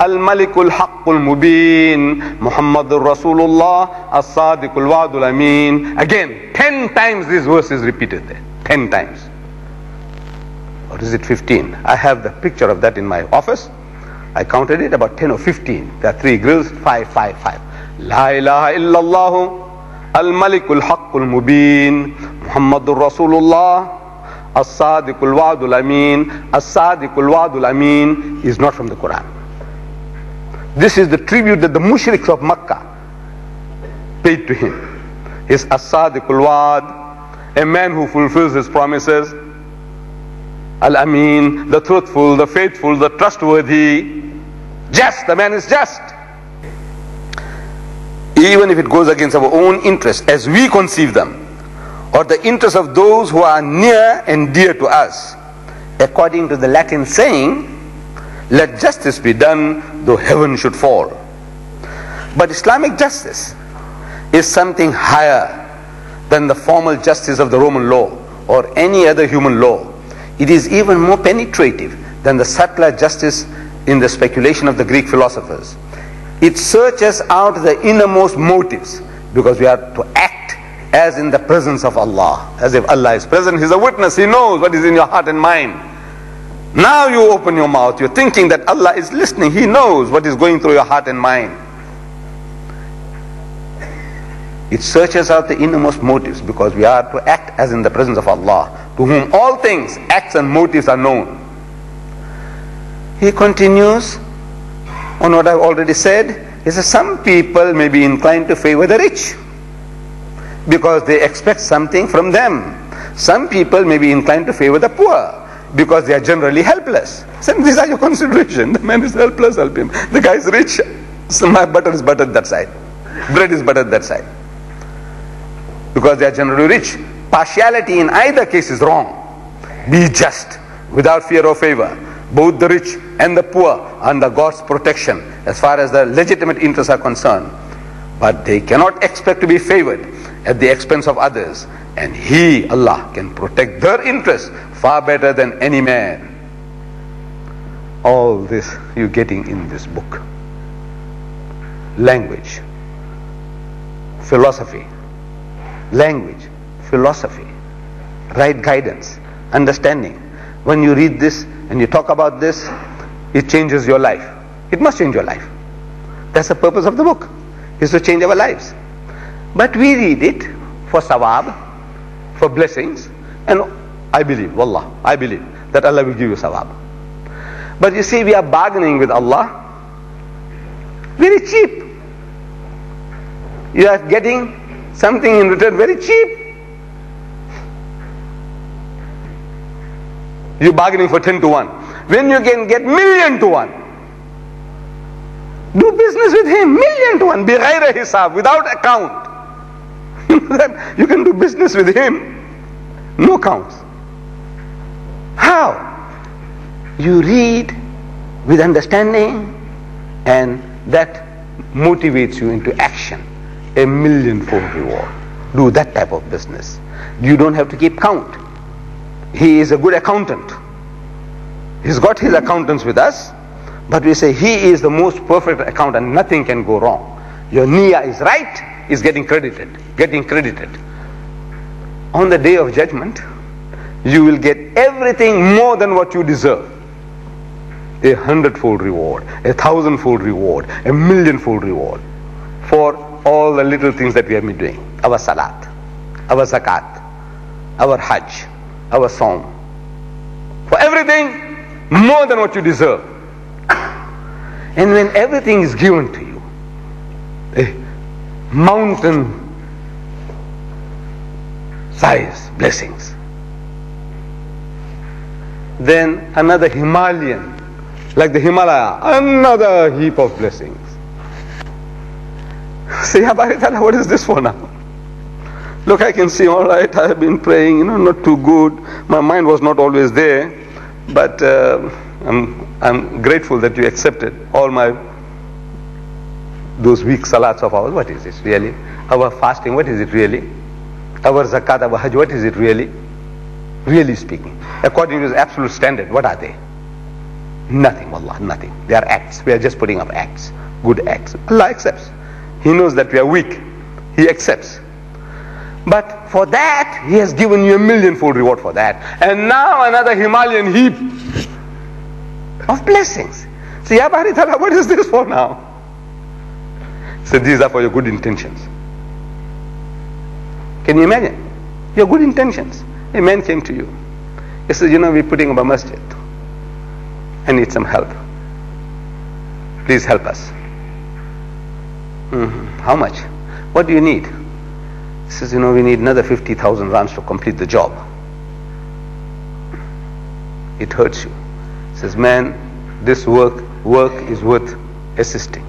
Al-Malikul Haqqul Mubin, Muhammadur Rasulullah, As-Sadiqul Wa'dul Ameen. Again, 10 times this verse is repeated there. 10 times. Or is it 15? I have the picture of that in my office. I counted it about 10 or 15. There are 3 grills, 5, 5, 5. La ilaha illallah, Al-Malikul Haqqul Mubin, Muhammadur Rasulullah, As-Sadiqul Wa'dul Ameen. As-Sadiqul Wa'dul Ameen is not from the Quran. This is the tribute that the mushriks of Makkah paid to him. Is As-Sadiqul Wa'd, a man who fulfills his promises. Al-Amin, the truthful, the faithful, the trustworthy. Just, the man is just. Even if it goes against our own interests as we conceive them, or the interests of those who are near and dear to us. According to the Latin saying, let justice be done though heaven should fall. But Islamic justice is something higher than the formal justice of the Roman law or any other human law. It is even more penetrative than the subtler justice in the speculation of the Greek philosophers. It searches out the innermost motives, because we are to act as in the presence of Allah, as if Allah is present. He's a witness, He knows what is in your heart and mind. Now you open your mouth, you're thinking that Allah is listening, He knows what is going through your heart and mind. It searches out the innermost motives, because we are to act as in the presence of Allah, to whom all things, acts and motives are known. He continues on what I've already said. He says some people may be inclined to favor the rich because they expect something from them. Some people may be inclined to favor the poor because they are generally helpless. So these are your consideration. The man is helpless, help him. The guy is rich, so my butter is buttered that side. Bread is buttered that side. Because they are generally rich. Partiality in either case is wrong. Be just, without fear or favor. Both the rich and the poor are under God's protection as far as the legitimate interests are concerned. But they cannot expect to be favored at the expense of others. And He, Allah, can protect their interests far better than any man. All this you're getting in this book. Language, philosophy, language, philosophy, right guidance, understanding. When you read this and you talk about this, it changes your life. It must change your life. That's the purpose of the book, is to change our lives. But we read it for sawab, for blessings, and I believe, wallah, I believe that Allah will give you sawab. But you see, we are bargaining with Allah very cheap. You are getting something in return very cheap. You're bargaining for 10 to 1. When you can get 1,000,000 to 1, do business with him, 1,000,000 to 1, bighayra hisab, without account. You can do business with him, no counts. How? You read with understanding, and that motivates you into action. 1,000,000-fold reward. Do that type of business. You don't have to keep count. He is a good accountant. He's got his accountants with us, but we say he is the most perfect accountant. Nothing can go wrong. Your niyyah is right, is getting credited. On the day of judgment, you will get everything more than what you deserve. 100-fold reward, 1,000-fold reward, 1,000,000-fold reward for all the little things that we have been doing. Our salat, our zakat, our hajj, our sawm. For everything, more than what you deserve. And when everything is given to you, a mountain size blessings, then another Himalayan, like the Himalaya, another heap of blessings. Say, what is this for now? Look, I can see, all right, I have been praying, not too good. My mind was not always there, but I'm grateful that you accepted all those weak salats of ours. What is this really? Our fasting, what is it really? Our zakat, our hajj, what is it really? Really speaking, according to His absolute standard, what are they? Nothing, wallah, nothing. They are acts. We are just putting up acts, good acts. Allah accepts. He knows that we are weak. He accepts. But for that, He has given you a millionfold reward for that. And now another Himalayan heap of blessings. So, Ya Bari Tala, what is this for now? So these are for your good intentions. Can you imagine? Your good intentions. A man came to you. He said, we're putting up a masjid. I need some help. Please help us. How much? What do you need? He says, we need another 50,000 rands to complete the job. It hurts you. He says, man, this work is worth assisting.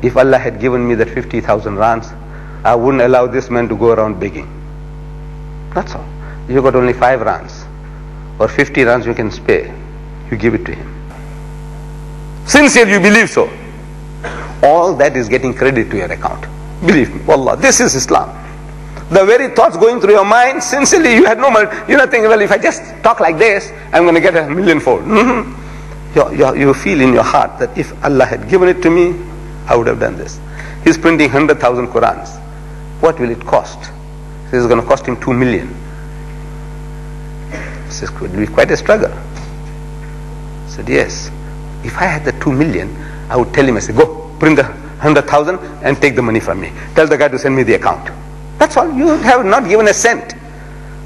If Allah had given me that 50,000 rands, I wouldn't allow this man to go around begging. That's all. If you got only 5 rands or 50 rands you can spare, you give it to him. Sincerely you believe so. All that is getting credit to your account. Believe me, wallah, this is Islam. The very thoughts going through your mind, sincerely you had no mind. You're not thinking, well, if I just talk like this, I'm going to get a millionfold. You feel in your heart that if Allah had given it to me, I would have done this. He's printing 100,000 Qurans. What will it cost? He says it's going to cost him 2 million. He says, could be quite a struggle. I said, yes. If I had the 2 million, I would tell him, I said, go, print the 100,000 and take the money from me. Tell the guy to send me the account. That's all. You have not given a cent.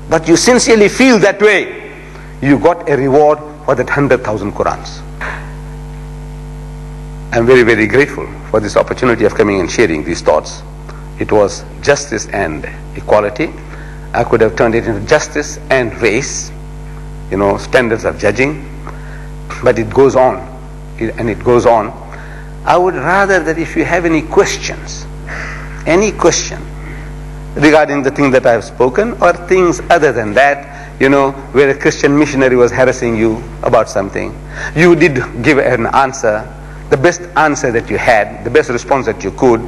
But you sincerely feel that way. You got a reward for that 100,000 Qurans. I'm very, very grateful for this opportunity of coming and sharing these thoughts. It was justice and equality. I could have turned it into justice and race, standards of judging. But it goes on, and it goes on. I would rather that if you have any questions, any question regarding the thing that I have spoken or things other than that, where a Christian missionary was harassing you about something, you did give an answer, the best answer that you had, the best response that you could,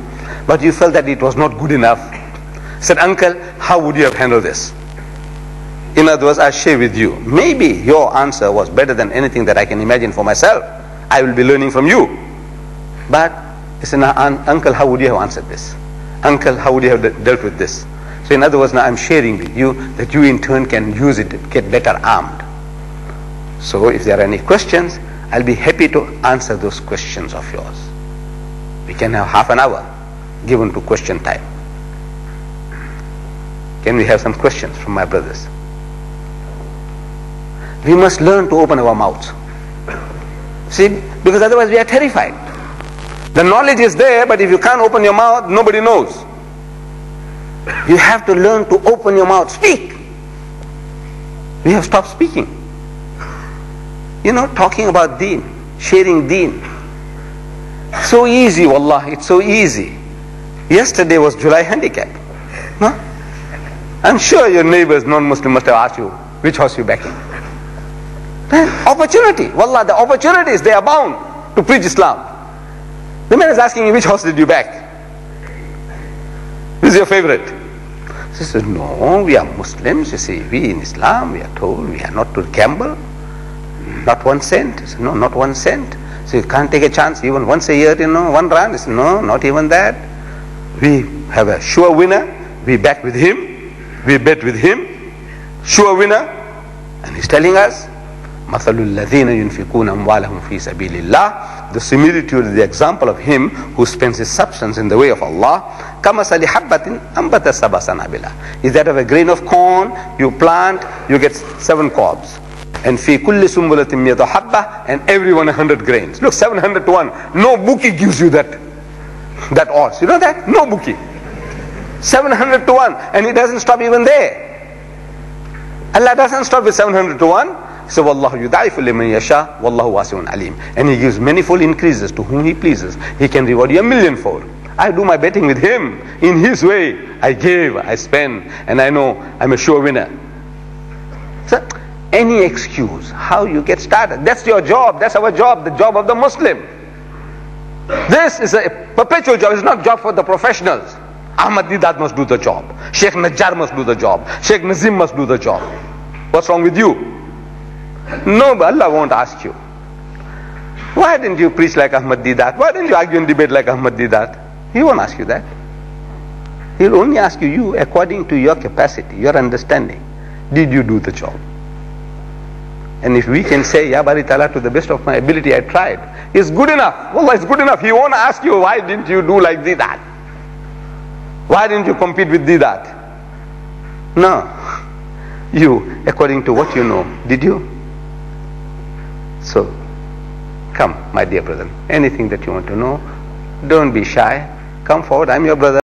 but you felt that it was not good enough. Said, uncle, how would you have handled this? In other words, I share with you. Maybe your answer was better than anything that I can imagine for myself. I will be learning from you. But he said, uncle, how would you have answered this? Uncle, how would you have dealt with this? So in other words, now I'm sharing with you that you in turn can use it to get better armed. So if there are any questions, I'll be happy to answer those questions of yours. We can have half an hour given to question time. Can we have some questions from my brothers? We must learn to open our mouths. See, because otherwise we are terrified. The knowledge is there, but if you can't open your mouth, nobody knows. You have to learn to open your mouth. Speak. We have stopped speaking. Talking about deen, sharing deen. So easy, wallah, it's so easy. Yesterday was July handicap. No? I'm sure your neighbors, non-Muslim, must have asked you, which horse you backing? Opportunity. Wallah, the opportunities, they abound to preach Islam. The man is asking you, which horse did you back? Who's your favorite? He says, no, we are Muslims. You see, we in Islam, we are told we are not to gamble. Not 1 cent. He said, no, not 1 cent. So you can't take a chance even once a year, 1 rand. He said, no, not even that. We have a sure winner. We bet with him. We bet with him. Sure winner. And he's telling us, مَثَلُ الَّذِينَ يُنْفِقُونَ أَمْوَالَهُمْ فِي سَبِيلِ اللَّهِ. The similitude, the example of him who spends his substance in the way of Allah, كَمَثَلِ حَبَّةٍ أَنْبَتَ سَبْعَ سَنَابِلَ. Is that of a grain of corn, you plant, you get 7 cobs. And fi kulli sumbulatin miyatu habba, and everyone 100 grains. Look, 700 to 1. No bookie gives you that odds. You know that? No bookie. 700 to 1. And it doesn't stop even there. Allah doesn't stop with 700 to 1. So, Wallahu yudaifu liman yasha, Wallahu wasi'un alim. And He gives manifold increases to whom He pleases. He can reward you 1,000,000-fold. I do my betting with Him. In His way, I give, I spend, and I know I'm a sure winner. So, any excuse, how you get started. That's your job, that's our job, the job of the Muslim. This is a perpetual job, it's not a job for the professionals. Ahmed Deedat must do the job. Sheikh Najjar must do the job. Sheikh Nazim must do the job. What's wrong with you? No, but Allah won't ask you. Why didn't you preach like Ahmed Deedat? Why didn't you argue and debate like Ahmed Deedat? He won't ask you that. He'll only ask you according to your capacity, your understanding. Did you do the job? And if we can say, Ya Bari Ta'ala, to the best of my ability, I tried, it's good enough. Wallah, it's good enough. He won't ask you, why didn't you do like Deedat? Why didn't you compete with Deedat? No. You, according to what you know, did you? So, come, my dear brother. Anything that you want to know, don't be shy. Come forward. I'm your brother.